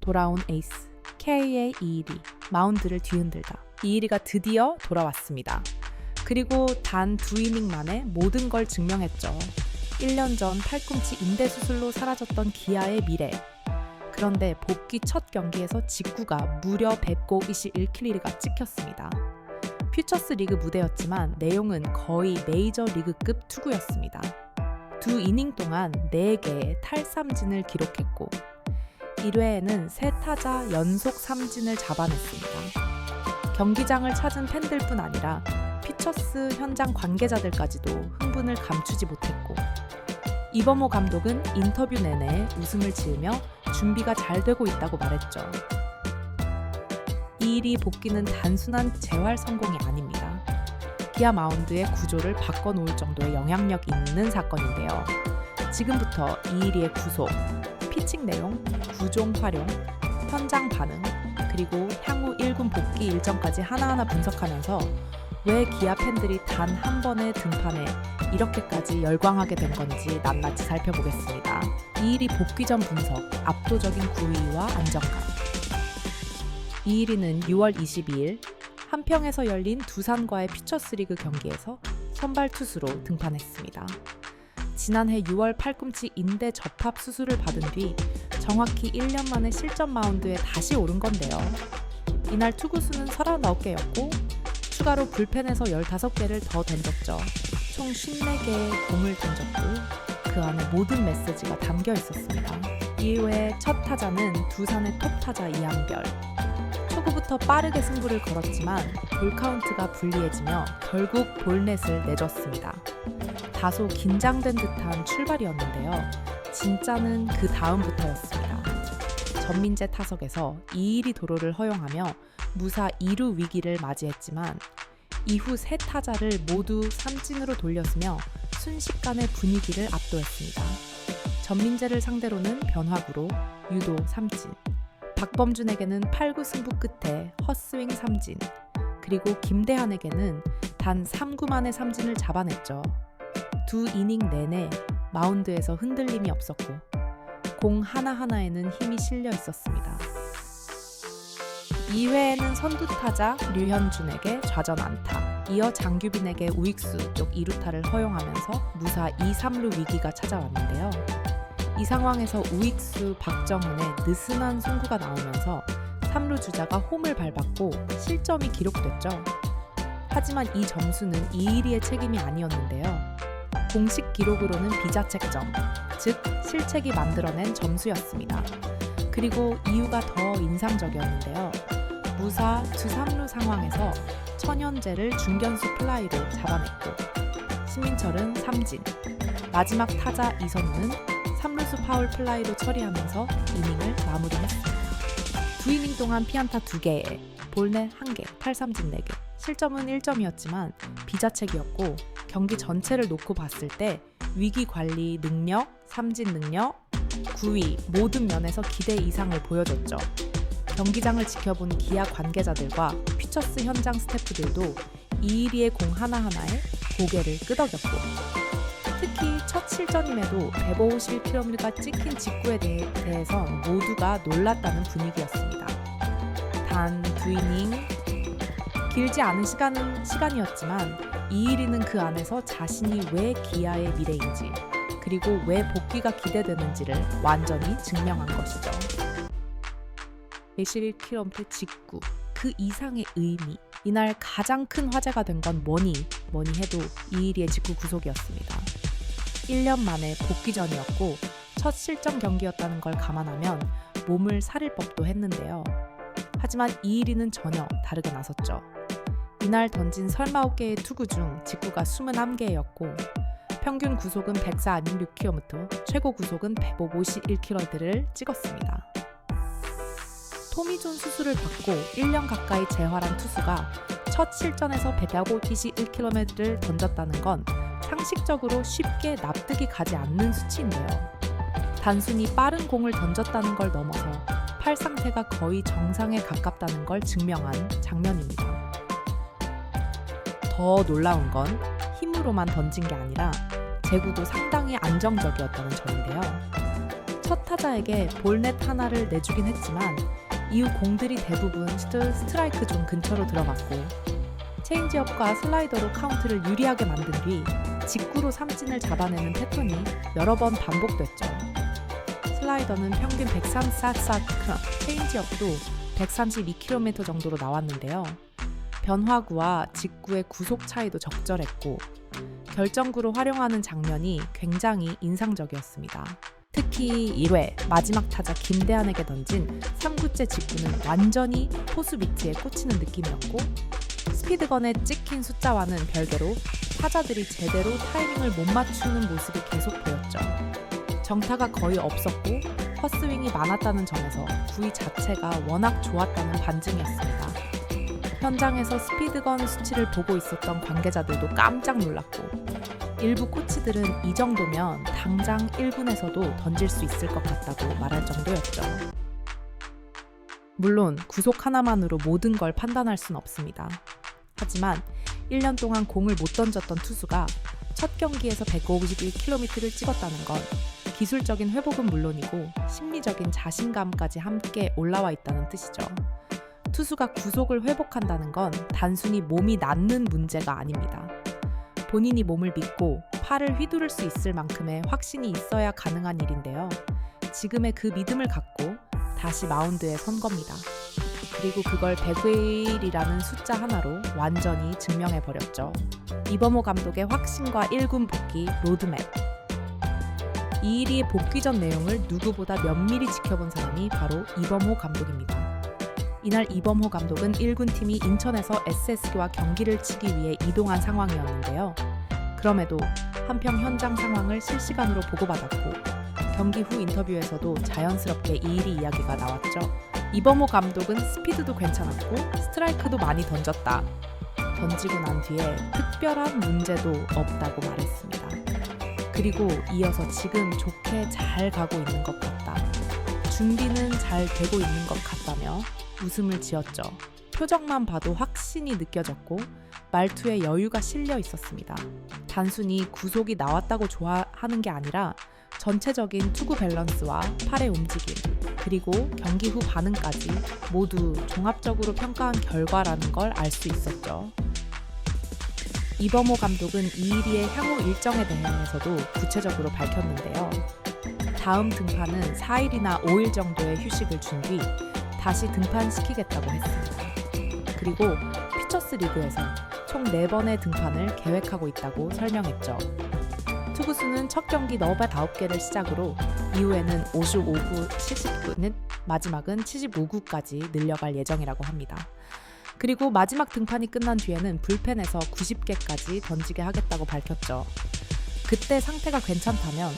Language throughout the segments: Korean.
돌아온 에이스 K의 이일이 마운드를 뒤흔들다. 이일이가 드디어 돌아왔습니다. 그리고 단 2이닝 만에 모든 걸 증명했죠. 1년 전 팔꿈치 인대 수술로 사라졌던 기아의 미래. 그런데 복귀 첫 경기에서 직구가 무려 121km가 찍혔습니다. 퓨처스 리그 무대였지만 내용은 거의 메이저 리그급 투구였습니다. 2이닝 동안 4개의 탈삼진을 기록했고 1회에는 3타자 연속 삼진을 잡아냈습니다. 경기장을 찾은 팬들뿐 아니라 퓨처스 현장 관계자들까지도 흥분을 감추지 못했고 이범호 감독은 인터뷰 내내 웃음을 지으며 준비가 잘 되고 있다고 말했죠. 이일이 복귀는 단순한 재활 성공이 아닙니다. 기아 마운드의 구조를 바꿔놓을 정도의 영향력 있는 사건인데요. 지금부터 이일이의 구속, 피칭 내용, 구종 활용, 현장 반응, 그리고 향후 1군 복귀 일정까지 하나하나 분석하면서 왜 기아 팬들이 단 한 번의 등판에 이렇게까지 열광하게 된 건지 낱낱이 살펴보겠습니다. 이일이 복귀 전 분석, 압도적인 구위와 안정감. 이일이는 6월 22일 한평에서 열린 두산과의 퓨처스리그 경기에서 선발 투수로 등판했습니다. 지난해 6월 팔꿈치 인대 접합 수술을 받은 뒤 정확히 1년 만에 실전 마운드에 다시 오른 건데요. 이날 투구수는 39개였고 추가로 불펜에서 15개를 더 던졌죠. 총 54개의 공을 던졌고 그 안에 모든 메시지가 담겨 있었습니다. 이후에 첫 타자는 두산의 톱 타자 이한별. 초구부터 빠르게 승부를 걸었지만 볼 카운트가 불리해지며 결국 볼넷을 내줬습니다. 다소 긴장된 듯한 출발이었는데요. 진짜는 그 다음부터였습니다. 전민재 타석에서 이일이 도루를 허용하며 무사 2루 위기를 맞이했지만 이후 3타자를 모두 삼진으로 돌렸으며 순식간에 분위기를 압도했습니다. 전민재를 상대로는 변화구로 유도 삼진, 박범준에게는 8구 승부 끝에 헛스윙 삼진, 그리고 김대한에게는 단 3구 만에 삼진을 잡아냈죠. 2이닝 내내 마운드에서 흔들림이 없었고 공 하나하나에는 힘이 실려 있었습니다. 2회에는 선두 타자 류현준에게 좌전 안타, 이어 장규빈에게 우익수 쪽 2루타를 허용하면서 무사 2, 3루 위기가 찾아왔는데요. 이 상황에서 우익수 박정훈의 느슨한 송구가 나오면서 3루 주자가 홈을 밟았고 실점이 기록됐죠. 하지만 이 점수는 이일이의 책임이 아니었는데요. 공식 기록으로는 비자책점, 즉 실책이 만들어낸 점수였습니다. 그리고 이유가 더 인상적이었는데요. 무사 2, 3루 상황에서 천현재를 중견수 플라이로 잡아냈고 신민철은 삼진, 마지막 타자 이선우는 3루수 파울 플라이로 처리하면서 이닝을 마무리했습니다. 2이닝 동안 피안타 2개에 볼넷 1개, 탈삼진 4개, 실점은 1점이었지만 비자책이었고 경기 전체를 놓고 봤을 때 위기 관리 능력, 삼진 능력, 구위 모든 면에서 기대 이상을 보여줬죠. 경기장을 지켜본 기아 관계자들과 퓨처스 현장 스태프들도 이일이의 공 하나하나에 고개를 끄덕였고 특히 첫 실전임에도 150km가 찍힌 직구에 대해서 모두가 놀랐다는 분위기였습니다. 단 2이닝, 길지 않은 시간이었지만 이일이는 그 안에서 자신이 왜 기아의 미래인지 그리고 왜 복귀가 기대되는지를 완전히 증명한 것이죠. 121km 직구, 그 이상의 의미. 이날 가장 큰 화제가 된 건 뭐니 해도 이일이의 직구 구속이었습니다. 1년 만에 복귀전이었고 첫 실전 경기였다는 걸 감안하면 몸을 사릴 법도 했는데요. 하지만 이일이는 전혀 다르게 나섰죠. 이날 던진 39개의 투구 중 직구가 21개였고 평균 구속은 146km, 최고 구속은 151km를 찍었습니다. 토미존 수술을 받고 1년 가까이 재활한 투수가 첫 실전에서 151km를 던졌다는 건 상식적으로 쉽게 납득이 가지 않는 수치인데요. 단순히 빠른 공을 던졌다는 걸 넘어서 팔 상태가 거의 정상에 가깝다는 걸 증명한 장면입니다. 더 놀라운 건 힘으로만 던진 게 아니라 제구도 상당히 안정적이었다는 점인데요. 첫 타자에게 볼넷 하나를 내주긴 했지만 이후 공들이 대부분 스트라이크 존 근처로 들어갔고 체인지업과 슬라이더로 카운트를 유리하게 만든 뒤 직구로 삼진을 잡아내는 패턴이 여러 번 반복됐죠. 슬라이더는 평균 134km, 체인지업도 132km 정도로 나왔는데요. 변화구와 직구의 구속 차이도 적절했고 결정구로 활용하는 장면이 굉장히 인상적이었습니다. 특히 1회 마지막 타자 김대한에게 던진 3구째 직구는 완전히 포수 미트에 꽂히는 느낌이었고 스피드건에 찍힌 숫자와는 별개로 타자들이 제대로 타이밍을 못 맞추는 모습이 계속 보였죠. 정타가 거의 없었고 헛스윙이 많았다는 점에서 구위 자체가 워낙 좋았다는 반증이었습니다. 현장에서 스피드건 수치를 보고 있었던 관계자들도 깜짝 놀랐고 일부 코치들은 이 정도면 당장 1군에서도 던질 수 있을 것 같다고 말할 정도였죠. 물론 구속 하나만으로 모든 걸 판단할 순 없습니다. 하지만 1년 동안 공을 못 던졌던 투수가 첫 경기에서 151km를 찍었다는 건 기술적인 회복은 물론이고 심리적인 자신감까지 함께 올라와 있다는 뜻이죠. 투수가 구속을 회복한다는 건 단순히 몸이 낫는 문제가 아닙니다. 본인이 몸을 믿고 팔을 휘두를 수 있을 만큼의 확신이 있어야 가능한 일인데요. 지금의 그 믿음을 갖고 다시 마운드에 선 겁니다. 그리고 그걸 100회일이라는 숫자 하나로 완전히 증명해버렸죠. 이범호 감독의 확신과 1군 복귀 로드맵. 이일이의 복귀 전 내용을 누구보다 면밀히 지켜본 사람이 바로 이범호 감독입니다. 이날 이범호 감독은 1군 팀이 인천에서 SSG와 경기를 치기 위해 이동한 상황이었는데요. 그럼에도 한평 현장 상황을 실시간으로 보고받았고 경기 후 인터뷰에서도 자연스럽게 이일이 이야기가 나왔죠. 이범호 감독은 스피드도 괜찮았고 스트라이크도 많이 던졌다. 던지고 난 뒤에 특별한 문제도 없다고 말했습니다. 그리고 이어서 지금 좋게 잘 가고 있는 것 같다. 준비는 잘 되고 있는 것 같다며 웃음을 지었죠. 표정만 봐도 확신이 느껴졌고 말투에 여유가 실려 있었습니다. 단순히 구속이 나왔다고 좋아하는 게 아니라 전체적인 투구 밸런스와 팔의 움직임, 그리고 경기 후 반응까지 모두 종합적으로 평가한 결과라는 걸 알 수 있었죠. 이범호 감독은 이일이의 향후 일정에 대해서도 구체적으로 밝혔는데요. 다음 등판은 4일이나 5일 정도의 휴식을 준 뒤 다시 등판시키겠다고 했습니다. 그리고 피처스 리그에서 총 4번의 등판을 계획하고 있다고 설명했죠. 투구수는 첫 경기 9개를 시작으로 이후에는 55구, 70구는 마지막은 75구까지 늘려갈 예정이라고 합니다. 그리고 마지막 등판이 끝난 뒤에는 불펜에서 90개까지 던지게 하겠다고 밝혔죠. 그때 상태가 괜찮다면,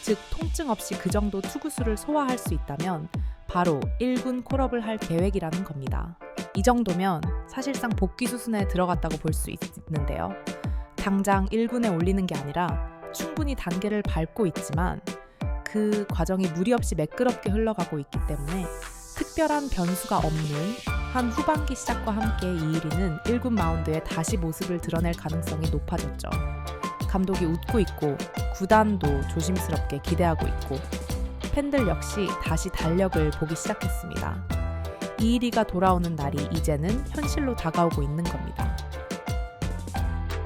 즉 통증 없이 그 정도 투구수를 소화할 수 있다면 바로 1군 콜업을 할 계획이라는 겁니다. 이 정도면 사실상 복귀 수순에 들어갔다고 볼 수 있는데요. 당장 1군에 올리는 게 아니라 충분히 단계를 밟고 있지만 그 과정이 무리 없이 매끄럽게 흘러가고 있기 때문에 특별한 변수가 없는 한 후반기 시작과 함께 이일이는 1군 마운드에 다시 모습을 드러낼 가능성이 높아졌죠. 감독이 웃고 있고 구단도 조심스럽게 기대하고 있고 팬들 역시 다시 달력을 보기 시작했습니다. 이일이가 돌아오는 날이 이제는 현실로 다가오고 있는 겁니다.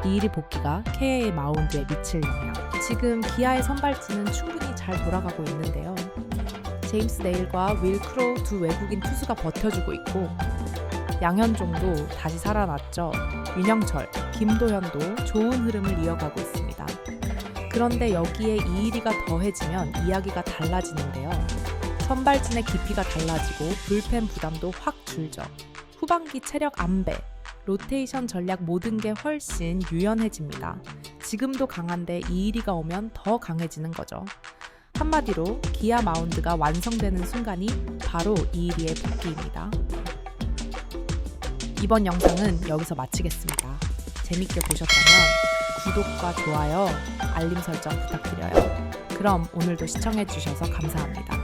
이일이 복귀가 KA의 마운드에 미칠 영향. 지금 기아의 선발진은 충분히 잘 돌아가고 있는데요. 제임스 네일과 윌 크로우 두 외국인 투수가 버텨주고 있고 양현종도 다시 살아났죠. 윤영철, 김도현도 좋은 흐름을 이어가고 있습니다. 그런데 여기에 이일이가 더해지면 이야기가 달라지는데요. 선발진의 깊이가 달라지고 불펜 부담도 확 줄죠. 후반기 체력 안배, 로테이션 전략 모든 게 훨씬 유연해집니다. 지금도 강한데 이일이가 오면 더 강해지는 거죠. 한마디로 기아 마운드가 완성되는 순간이 바로 이일이의 복귀입니다. 이번 영상은 여기서 마치겠습니다. 재밌게 보셨다면 구독과 좋아요, 알림 설정 부탁드려요. 그럼 오늘도 시청해주셔서 감사합니다.